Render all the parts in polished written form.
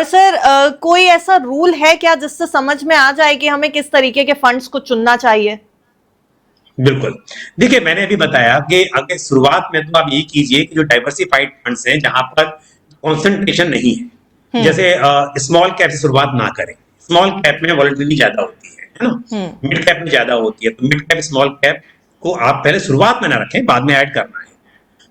Sir कोई ऐसा rule है क्या जिससे समझ में आ जाए कि हमें किस तरीके के फंड्स को चुनना चाहिए? बिल्कुल। देखिए, मैंने अभी बताया कि अगर शुरुआत में तो आप यही कीजिए कि जो डाइवर्सिफाइड फंड्स हैं जहां पर कंसंट्रेशन नहीं है, जैसे स्मॉल कैप से शुरुआत ना करें। स्मॉल कैप में वॉलेटिलिटी ज्यादा होती है ना। मिड कैप में ज्यादा होती है, तो मिड कैप स्मॉल कैप को आप पहले शुरुआत में ना रखें, बाद में ऐड करना है।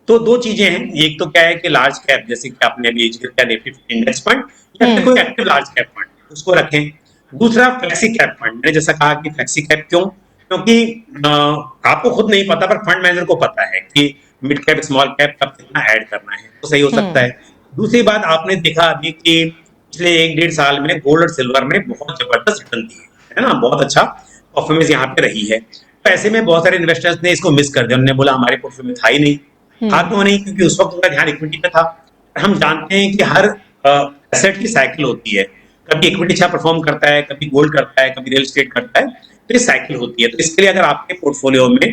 तो दो चीजें हैं, एक तो क्या है कि लार्ज कैप, जैसे कि आपने अभी जिक्र किया निफ्टी 50 इंडेक्स फंड या फिर कोई एक्टिव लार्ज कैप फंड, उसको रखें। दूसरा फ्लेक्सी कैप फंड, मैंने जैसा कहा कि फ्लेक्सी कैप क्यों, क्योंकि आपको खुद नहीं पता पर फंड मैनेजर को पता है कि मिड कैप स्मॉल कैप कब कितना ऐड करना है, तो सही हो सकता है। दूसरी बात, आपने देखा अभी कि पिछले 1-1.5 साल में गोल्ड और सिल्वर में बहुत जबरदस्त रिटर्न दिए, है ना, बहुत अच्छा परफॉर्मेंस यहाँ पे रही है। तो ऐसे में बहुत सारे इन्वेस्टर्स ने इसको मिस कर दिया, उन्होंने बोला हमारे पोर्टफोलियो में था ही नहीं। था क्यों नहीं, क्योंकि उस वक्त उनका ध्यान इक्विटी पे था। हम जानते हैं कि हर एसेट की साइकिल होती है, कभी इक्विटी अच्छा परफॉर्म करता है, कभी गोल्ड करता है, कभी रियल एस्टेट करता है, तो ये साइकिल होती है। तो इसके लिए अगर आपके पोर्टफोलियो में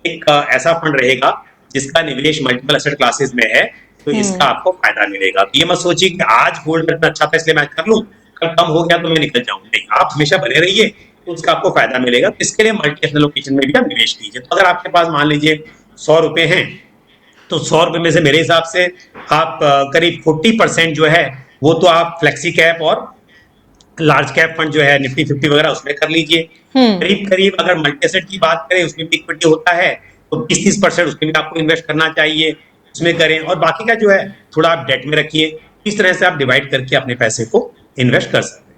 एक ऐसा फंड रहेगा जिसका निवेश मल्टीपल एसेट क्लासेस में है, तो इसका आपको फायदा मिलेगा। तो ये मत सोचिए कि आज गोल्ड इतना अच्छा था इसलिए मैं कर लूं, कल कम हो गया तो मैं निकल जाऊं, नहीं, आप हमेशा बने रहिए, तो उसका आपको फायदा मिलेगा। तो इसके लिए मल्टी एसेट लोकेशन में भी आप निवेश कीजिए। तो अगर आपके पास मान लीजिए 100 रुपए हैं, तो 100 रुपए में से मेरे हिसाब से आप करीब 40% जो है वो तो आप फ्लेक्सी कैप और लार्ज कैप फंड जो है निफ्टी 50 वगैरह उसमें कर लीजिए। करीब करीब अगर मल्टी एसेट की बात करें उसमें भी इक्विटी होता है, तो 20-30% उसमें भी आपको इन्वेस्ट करना चाहिए, उसमें करें। और बाकी का जो है थोड़ा आप डेट में रखिए। इस तरह से आप डिवाइड करके अपने पैसे को इन्वेस्ट कर सकते हैं।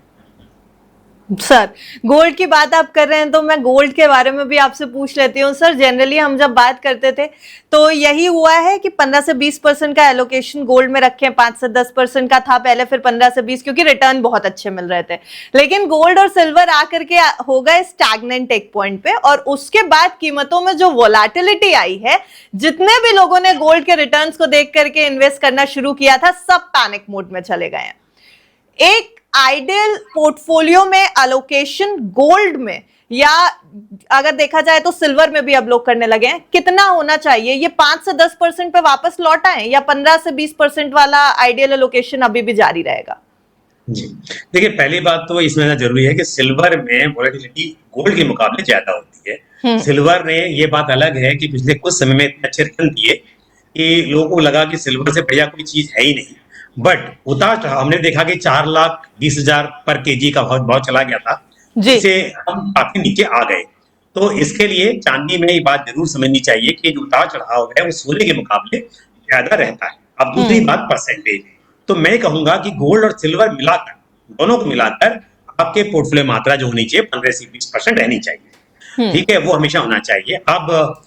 सर, गोल्ड की बात आप कर रहे हैं तो मैं गोल्ड के बारे में भी आपसे पूछ लेती हूँ। सर, जनरली हम जब बात करते थे तो यही हुआ है कि 15 से 20% का एलोकेशन गोल्ड में रखें, 5 से 10% का था पहले, फिर 15 से 20, क्योंकि रिटर्न बहुत अच्छे मिल रहे थे। लेकिन गोल्ड और सिल्वर आकर के हो गए स्टैग्नेंट एक पॉइंट पे, और उसके बाद कीमतों में जो वोलेटिलिटी आई है, जितने भी लोगों ने गोल्ड के रिटर्न्स को देख करके इन्वेस्ट करना शुरू किया था, सब पैनिक मोड में चले गए हैं। एक आइडियल पोर्टफोलियो में एलोकेशन गोल्ड में, या अगर देखा जाए तो सिल्वर में भी अब लोग करने लगे हैं, कितना होना चाहिए? ये 5 से 10% पे वापस लौट आए, या 15 से 20% वाला आइडियल एलोकेशन अभी भी जारी रहेगा? जी, देखिए, पहली बात तो इसमें जरूरी है कि सिल्वर में वोलेटिलिटी गोल्ड के मुकाबले ज्यादा होती है। सिल्वर ने ये बात अलग है कि पिछले कुछ समय में इतने अच्छे रिटर्न दिए कि लोगों को लगा कि सिल्वर से बढ़िया कोई चीज है ही नहीं। बट उतार हमने देखा कि 4,20,000 पर केजी का भाव चला गया था, जिससे हम काफी नीचे आ गए। तो इसके लिए चांदी में ये बात जरूर समझनी चाहिए कि जो उतार चढ़ाव है वो सोने के मुकाबले ज्यादा रहता है। अब दूसरी बात परसेंटेज, तो मैं कहूंगा कि गोल्ड और सिल्वर मिलाकर, दोनों को मिलाकर आपके पोर्टफोलियो मात्रा जो होनी चाहिए 15 से 20% रहनी चाहिए। ठीक है, वो हमेशा होना चाहिए। अब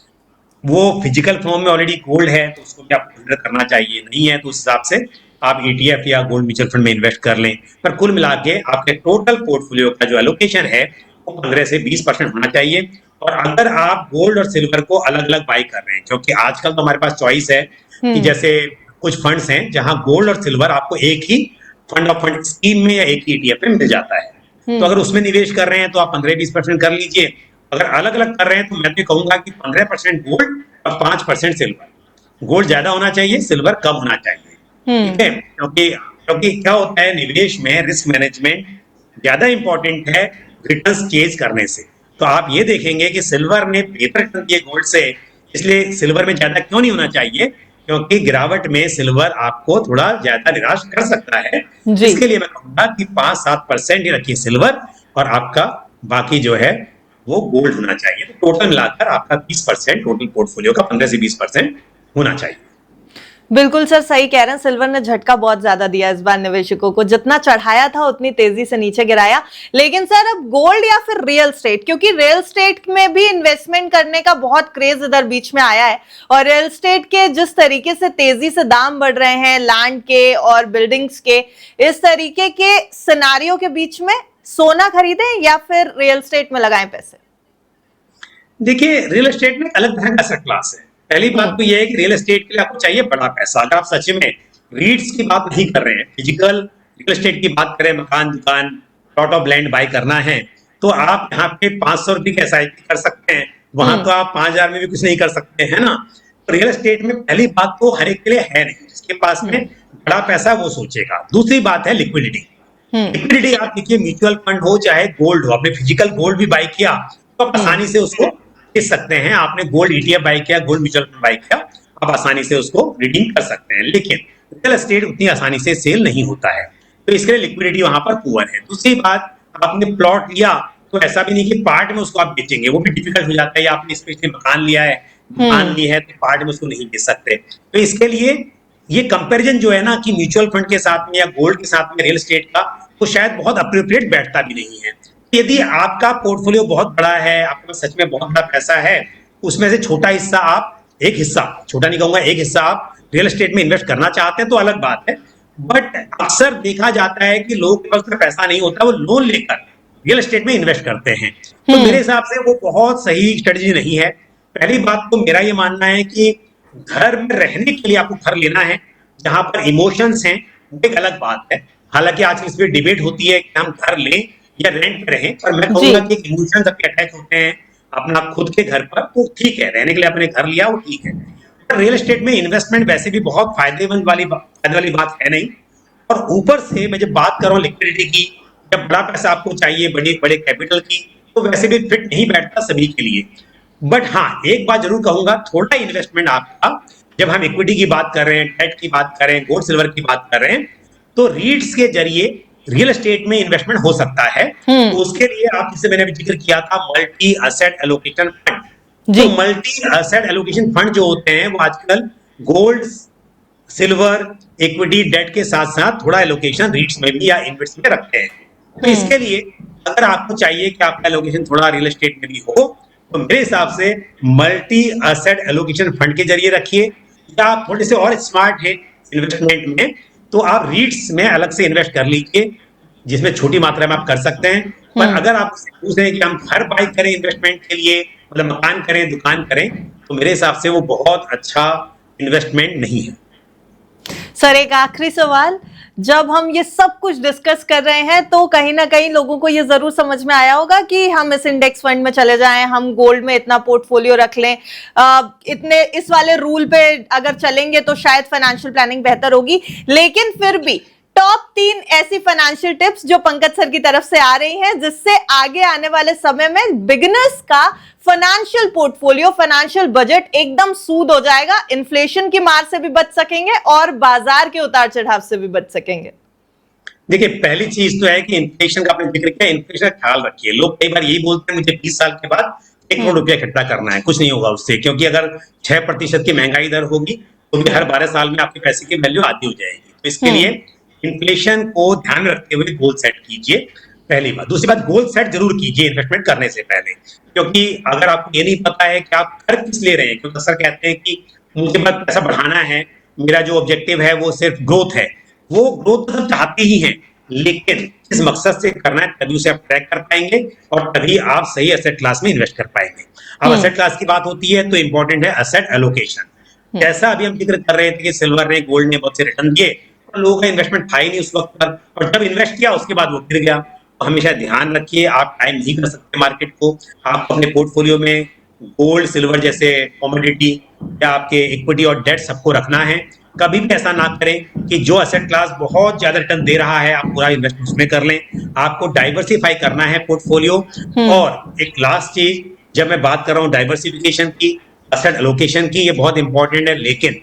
वो फिजिकल फॉर्म में ऑलरेडी गोल्ड है तो उसको भी आपको कंसिडर करना चाहिए, नहीं है तो उस हिसाब से आप ETF या गोल्ड म्यूचुअल फंड में इन्वेस्ट कर लें। पर कुल मिला के आपके टोटल पोर्टफोलियो का जो एलोकेशन है वो 15 से 20% होना चाहिए। और अगर आप गोल्ड और सिल्वर को अलग अलग बाई कर रहे हैं, क्योंकि आजकल तो हमारे पास चॉइस है कि जैसे कुछ फंड्स हैं जहां गोल्ड और सिल्वर आपको एक ही फंड ऑफ फंड स्कीम में या एक ही ETF में मिल जाता है। तो अगर उसमें निवेश कर रहे हैं तो आप 15-20% कर लीजिए। अगर अलग अलग कर रहे हैं तो मैं तो कहूंगा कि 15% गोल्ड और 5% सिल्वर। गोल्ड ज्यादा होना चाहिए, सिल्वर कम होना चाहिए। ठीक है, क्योंकि क्योंकि क्या होता है, निवेश में रिस्क मैनेजमेंट ज्यादा इंपॉर्टेंट है रिटर्न्स चेज करने से। तो आप ये देखेंगे कि सिल्वर ने बेहतर रिटर्न दिए गोल्ड से, इसलिए सिल्वर में ज्यादा क्यों नहीं होना चाहिए, क्योंकि गिरावट में सिल्वर आपको थोड़ा ज्यादा निराश कर सकता है। इसके लिए मैं कहूंगा कि 5-7% ही रखिए सिल्वर, और आपका बाकी जो है वो गोल्ड होना चाहिए। तो टोटल मिलाकर आपका 20% टोटल पोर्टफोलियो का 15 से 20% होना चाहिए। बिल्कुल सर, सही कह रहे हैं। सिल्वर ने झटका बहुत ज्यादा दिया इस बार निवेशकों को, जितना चढ़ाया था उतनी तेजी से नीचे गिराया। लेकिन सर, अब गोल्ड या फिर रियल स्टेट, क्योंकि रियल स्टेट में भी इन्वेस्टमेंट करने का बहुत क्रेज इधर बीच में आया है, और रियल स्टेट के जिस तरीके से तेजी से दाम बढ़ रहे हैं लैंड के और बिल्डिंग्स के, इस तरीके के सिनारियों के बीच में सोना खरीदें या फिर रियल स्टेट में लगाएं पैसे? देखिए, रियल एस्टेट में अलग तरह का एसेट क्लास है। पहली बात तो यह है कि रियल एस्टेट के लिए आपको चाहिए बड़ा पैसा। अगर आप सच में रीट्स की बात नहीं कर रहे हैं, फिजिकल रियल एस्टेट की बात करें, मकान, दुकान, प्लॉट ऑफ लैंड बाय करना है, तो आप यहाँ पे 500 रुपए की SIP कर सकते हैं। वहां तो आप 5,000 में भी कुछ नहीं कर सकते, है ना। तो रियल एस्टेट में पहली बात तो हर एक के लिए है नहीं, जिसके पास में बड़ा पैसा वो सोचेगा। दूसरी बात है लिक्विडिटी। लिक्विडिटी आप देखिए, म्यूचुअल फंड हो चाहे गोल्ड हो, आपने फिजिकल गोल्ड भी बाय किया तो आप आसानी से उसको बेच सकते हैं। आपने गोल्ड ईटीएफ बाय किया, गोल्ड म्यूचुअल फंड बाय किया, आप आसानी से उसको रिडीम कर सकते हैं। लेकिन रियल एस्टेट उतनी आसानी से सेल नहीं होता है, तो इसके लिए लिक्विडिटी वहां पर पुअर है। दूसरी बात, आपने प्लॉट लिया तो ऐसा भी नहीं कि पार्ट में उसको आप बेचेंगे, वो भी डिफिकल्ट हो जाता है। या आपने स्पेशली मकान लिया है, दुकान ली है, तो पार्ट में उसको नहीं बेच सकते। तो इसके लिए ये कंपैरिजन जो है ना कि म्यूचुअल फंड के साथ में या गोल्ड के साथ में रियल एस्टेट का, तो शायद बहुत अप्रोप्रिएट बैठता भी नहीं है। यदि आपका पोर्टफोलियो बहुत बड़ा है, आपके पास सच में बहुत बड़ा पैसा है, उसमें से छोटा हिस्सा आप, एक हिस्सा, छोटा नहीं कहूंगा, एक हिस्सा आप रियल एस्टेट में इन्वेस्ट करना चाहते हैं तो अलग बात है। बट अक्सर देखा जाता है कि लोगों के पास इतना पैसा नहीं होता, वो लोन लेकर रियल एस्टेट में इन्वेस्ट करते हैं। तो मेरे हिसाब से वो बहुत सही स्ट्रेटजी नहीं है। पहली बात तो मेरा ये मानना है कि घर में रहने के लिए आपको घर लेना है, जहां पर इमोशंस हैं, वो एक अलग बात है। हालांकि आज इस पर डिबेट होती है कि हम घर लें या रेंट पे रहें, पर मैं कहूंगा कि इमोशंस आपके अटैच होते हैं अपना खुद के घर पर, तो ठीक है, रहने के लिए आपने घर लिया वो ठीक है। रियल एस्टेट में इन्वेस्टमेंट वैसे भी बहुत फायदे वाली बात है नहीं। और ऊपर से मैं जब बात कर रहा हूँ लिक्विडिटी की, जब बड़ा पैसा आपको चाहिए, बड़े बड़े कैपिटल की, तो वैसे भी फिट नहीं बैठता सभी के लिए। बट हाँ, एक बात जरूर कहूंगा, थोड़ा इन्वेस्टमेंट आपका, जब हम इक्विटी की बात कर रहे हैं, डेट की बात कर रहे हैं, गोल्ड सिल्वर की बात कर रहे हैं, तो रीट्स के जरिए रियल एस्टेट में इन्वेस्टमेंट हो सकता है। तो उसके लिए आप, जिसे मैंने अभी जिक्र किया था, मल्टी एसेट एलोकेशन फंड। तो मल्टी एसेट एलोकेशन फंड जो होते हैं वो आजकल गोल्ड, सिल्वर, इक्विटी, डेट के साथ साथ थोड़ा एलोकेशन रीट्स में भी या इन्वेस्ट में रखते हैं। तो इसके लिए अगर आपको चाहिए कि आपका एलोकेशन थोड़ा रियल एस्टेट में भी हो, तो मेरे हिसाब से मल्टी एसेट एलोकेशन फंड के जरिए रखिए। या आप थोड़े से और स्मार्ट है इन्वेस्टमेंट में, तो आप रीट्स में अलग से इन्वेस्ट कर लीजिए, जिसमें छोटी मात्रा में आप कर सकते हैं। पर अगर आप पूछ रहे हैं कि हम घर बाय करें इन्वेस्टमेंट के लिए, मतलब मकान करें, दुकान करें, तो मेरे हिसाब से वो बहुत अच्छा इन्वेस्टमेंट नहीं है। सर, एक आखिरी सवाल, जब हम ये सब कुछ डिस्कस कर रहे हैं तो कहीं ना कहीं लोगों को ये जरूर समझ में आया होगा कि हम इस इंडेक्स फंड में चले जाएं, हम गोल्ड में इतना पोर्टफोलियो रख लें, इतने इस वाले रूल पे अगर चलेंगे तो शायद फाइनेंशियल प्लानिंग बेहतर होगी। लेकिन फिर भी टॉप 3 ऐसी फाइनेंशियल टिप्स जो पंकज सर की तरफ से आ रही हैं, जिससे आगे आने वाले समय में बिगिनर्स का फाइनेंशियल पोर्टफोलियो, फाइनेंशियल बजट एकदम सूद हो जाएगा, इन्फ्लेशन की मार से भी बच सकेंगे और बाजार के उतार चढ़ाव से भी बच सकेंगे। देखिए, पहली चीज तो है कि इन्फ्लेशन का आपने जिक्र किया, इन्फ्लेशन का ख्याल रखिए। लोग कई बार यही बोलते हैं मुझे 20 साल के बाद 1 करोड़ रुपया इकट्ठा करना है, कुछ नहीं होगा उससे, क्योंकि अगर 6% की महंगाई दर होगी तो भी हर 12 साल में आपके पैसे की वैल्यू आधी हो जाएगी। तो इसके लिए इन्फ्लेशन को ध्यान में रखते हुए गोल सेट कीजिए, पहली बात। दूसरी बात, गोल सेट जरूर कीजिए इन्वेस्टमेंट करने से पहले, क्योंकि अगर आपको ये नहीं पता है कि आप कर किस ले रहे हैं, क्योंकि अक्सर कहते हैं कि मुझे बस पैसा बढ़ाना है, मेरा जो ऑब्जेक्टिव है वो सिर्फ ग्रोथ है। वो ग्रोथ तो चाहते ही हैं, लेकिन किस मकसद से करना है तभी उसे आप ट्रैक कर पाएंगे और तभी आप सही एसेट क्लास में इन्वेस्ट कर पाएंगे। अब एसेट क्लास की बात होती है तो इंपॉर्टेंट है एसेट एलोकेशन। जैसा अभी हम जिक्र कर रहे थे कि सिल्वर ने, गोल्ड ने बहुत से रिटर्न दिए, लोगों का इन्वेस्टमेंट था ही नहीं उस वक्त पर, और जब इन्वेस्ट किया उसके बाद वो गिर गया। तो हमेशा ध्यान रखिए, आप टाइम नहीं कर सकते मार्केट को। आप अपने पोर्टफोलियो में गोल्ड, सिल्वर जैसे कमोडिटी या आपके इक्विटी और डेट सबको रखना है। कभी भी ऐसा ना करें कि जो एसेट क्लास बहुत ज्यादा रिटर्न दे रहा है आप पूरा इन्वेस्टमेंट उसमें कर लें। आपको डाइवर्सिफाई करना है पोर्टफोलियो। और एक लास्ट चीज, जब मैं बात कर रहा हूँ डाइवर्सिफिकेशन की, एसेट एलोकेशन की, ये बहुत इंपॉर्टेंट है। लेकिन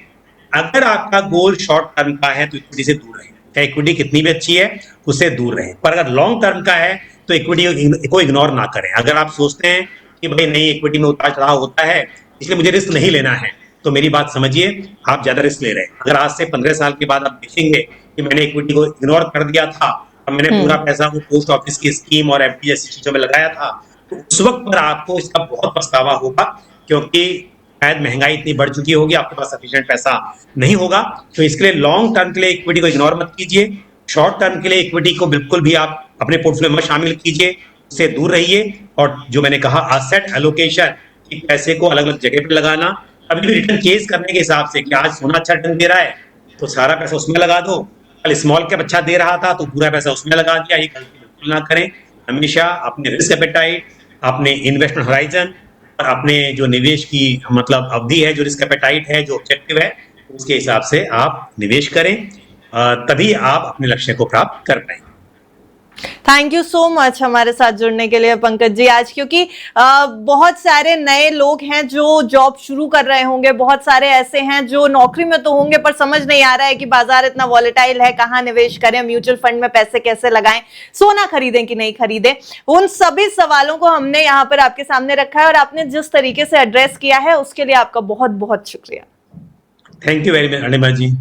अगर आपका गोल शॉर्ट टर्म का है तो इक्विटी से दूर रहें, चाहे इक्विटी कितनी भी अच्छी है उससे दूर रहें। पर अगर लॉन्ग टर्म का है तो इक्विटी को इग्नोर ना करें। अगर आप सोचते हैं कि भाई नहीं, इक्विटी में उतार चढ़ाव होता है इसलिए मुझे रिस्क नहीं लेना है, तो मेरी बात समझिए, आप ज्यादा रिस्क ले रहे हैं। अगर आज से 15 साल के बाद आप देखेंगे कि मैंने इक्विटी को इग्नोर कर दिया था और मैंने पूरा पैसा वो पोस्ट ऑफिस की स्कीम और एफडी जैसी चीजों में लगाया था, तो उस वक्त पर आपको इसका बहुत पछतावा होगा, क्योंकि शायद महंगाई इतनी बढ़ चुकी होगी, आपके पास सफिशिएंट पैसा नहीं होगा। तो इसके लिए लॉन्ग टर्म के लिए इक्विटी को इग्नोर मत कीजिए। शॉर्ट टर्म के लिए इक्विटी को बिल्कुल भी आप अपने पोर्टफोलियो में शामिल कीजिए, उससे दूर रहिए। और जो मैंने कहा एसेट एलोकेशन, कि पैसे को अलग अलग जगह पर लगाना, अभी भी रिटर्न चेज करने के हिसाब से कि आज सोना अच्छा रिटर्न दे रहा है तो सारा पैसा उसमें लगा दो, कल स्मॉल कैप अच्छा दे रहा था तो पूरा पैसा उसमें लगा दिया, ये गलती बिल्कुल ना करें। हमेशा अपने रिस्क एपेटाइट, अपने इन्वेस्टमेंट होराइजन और अपने जो निवेश की मतलब अवधि है, जो रिस्क एपेटाइट है, जो ऑब्जेक्टिव है, उसके हिसाब से आप निवेश करें, तभी आप अपने लक्ष्य को प्राप्त कर पाएंगे। थैंक यू सो मच हमारे साथ जुड़ने के लिए पंकज जी आज, क्योंकि बहुत सारे नए लोग हैं जो जॉब शुरू कर रहे होंगे, बहुत सारे ऐसे हैं जो नौकरी में तो होंगे पर समझ नहीं आ रहा है कि बाजार इतना वॉलेटाइल है, कहाँ निवेश करें, म्यूचुअल फंड में पैसे कैसे लगाएं, सोना खरीदें कि नहीं खरीदें। उन सभी सवालों को हमने यहाँ पर आपके सामने रखा है और आपने जिस तरीके से एड्रेस किया है उसके लिए आपका बहुत बहुत शुक्रिया। Thank you very much Anima ji.